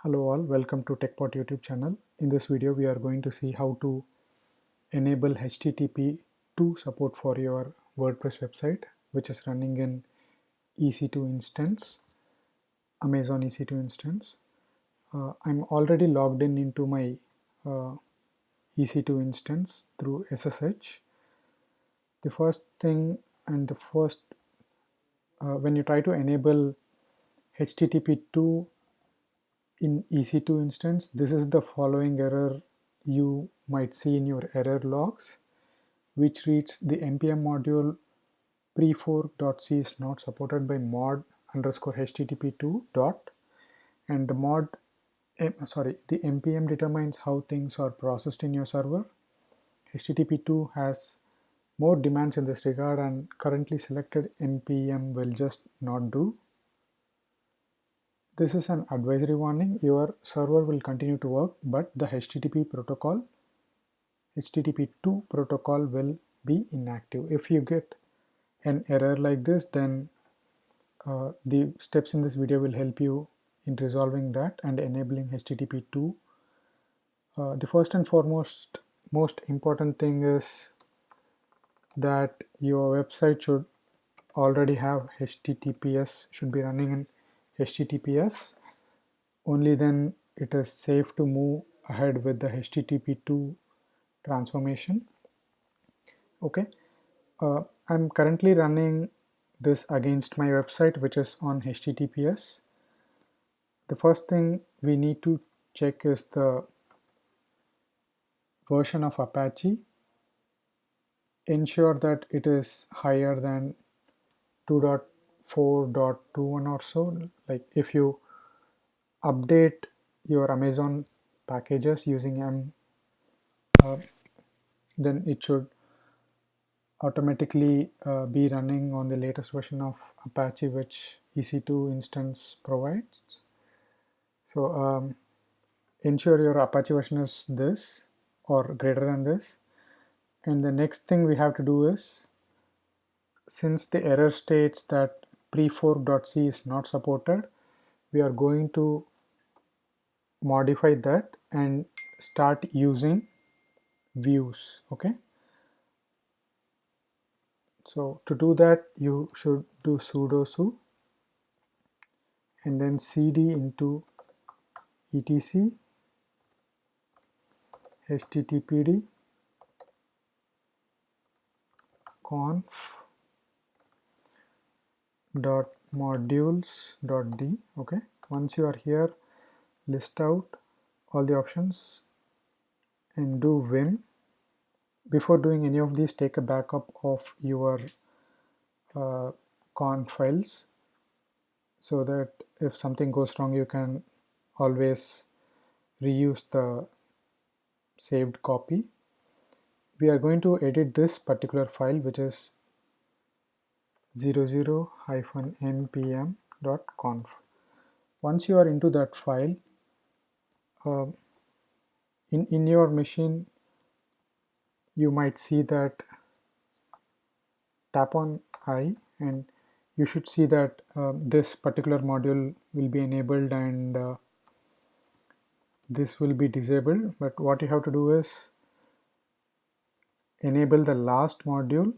Hello all, welcome to TechPot YouTube channel. In this video we are going to see how to enable HTTP2 support for your WordPress website which is running in EC2 instance, Amazon EC2 instance. I'm already logged in into my EC2 instance through SSH. The first thing and when you try to enable HTTP2 in EC2 instance, this is the following error you might see in your error logs, which reads the mpm module prefork.c is not supported by mod underscore http2 dot, and the the mpm determines how things are processed in your server. HTTP2 has more demands in this regard, and currently selected mpm will just not do. This is an advisory warning. Your server will continue to work, but the HTTP2 protocol will be inactive. If you get an error like this, then the steps in this video will help you in resolving that and enabling HTTP2. The first and foremost most important thing is that your website should already have HTTPS, should be running in HTTPS. Only then it is safe to move ahead with the HTTP2 transformation. Okay, I'm currently running this against my website which is on HTTPS. The first thing we need to check is the version of Apache. Ensure that it is higher than 2.4.21 or so. Like if you update your Amazon packages using then it should automatically be running on the latest version of Apache which EC2 instance provides. So ensure your Apache version is this or greater than this. And the next thing we have to do is, since the error states that prefork.c is not supported, we are going to modify that and start using views. Okay, so to do that you should do sudo su and then cd into etc httpd conf.modules.d. okay, once you are here, list out all the options and do vim. Before doing any of these, take a backup of your conf files so that if something goes wrong you can always reuse the saved copy. We are going to edit this particular file which is 00-mpm.conf. Once you are into that file, in your machine you might see that, tap on I and you should see that this particular module will be enabled and this will be disabled. But what you have to do is enable the last module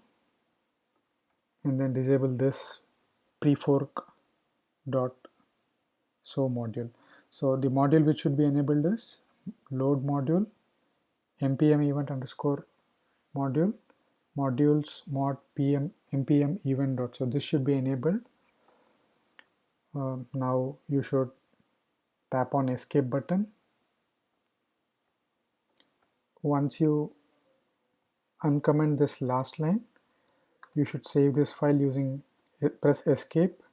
and then disable this prefork.so module. So the module which should be enabled is LoadModule mpm event underscore module modules mod pm mpm event dot. So this should be enabled. Now you should tap on escape button. Once you uncomment this last line, you should save this file using press escape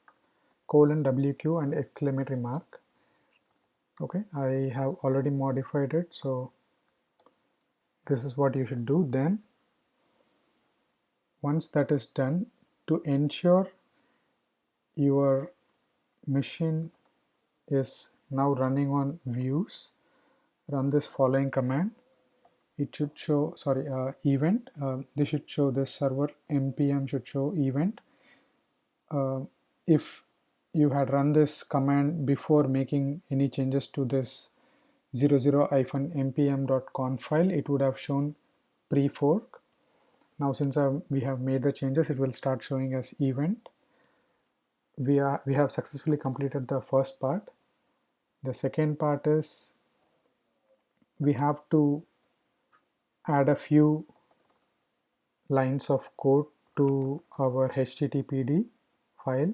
:wq and exclamatory mark. Okay, I have already modified it, so this is what you should do. Then once that is done, to ensure your machine is now running on views, run this following command. It should show, event. This should show this server mpm should show event. If you had run this command before making any changes to this 00-mpm.conf file, it would have shown prefork. Now since we have made the changes, it will start showing as event. We have successfully completed the first part. The second part is we have to add a few lines of code to our httpd file.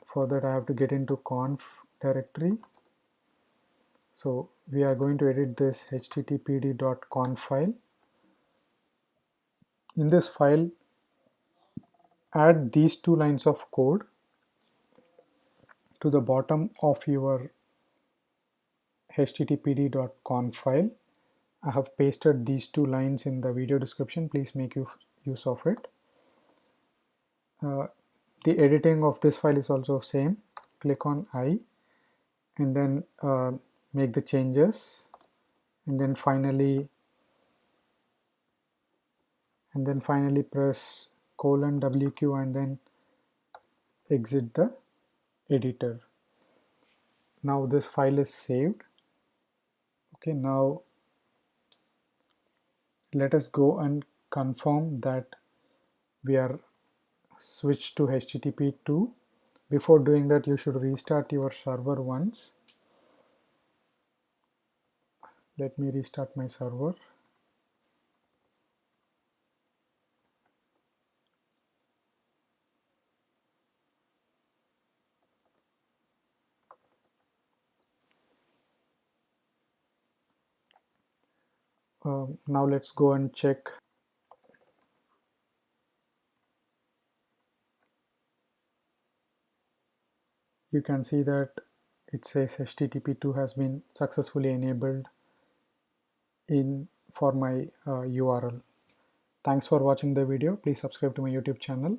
For that, I have to get into conf directory. So we are going to edit this httpd.conf file. In this file, add these two lines of code to the bottom of your httpd.conf file. I have pasted these two lines in the video description. Please make use of it. The editing of this file is also same. Click on I and then make the changes, and then finally press :WQ and then exit the editor. Now this file is saved. Okay, now let us go and confirm that we are switched to HTTP 2. Before doing that, you should restart your server once. Let me restart my server. Now let's go and check. You can see that it says HTTP 2 has been successfully enabled for my URL. Thanks for watching the video. Please subscribe to my YouTube channel.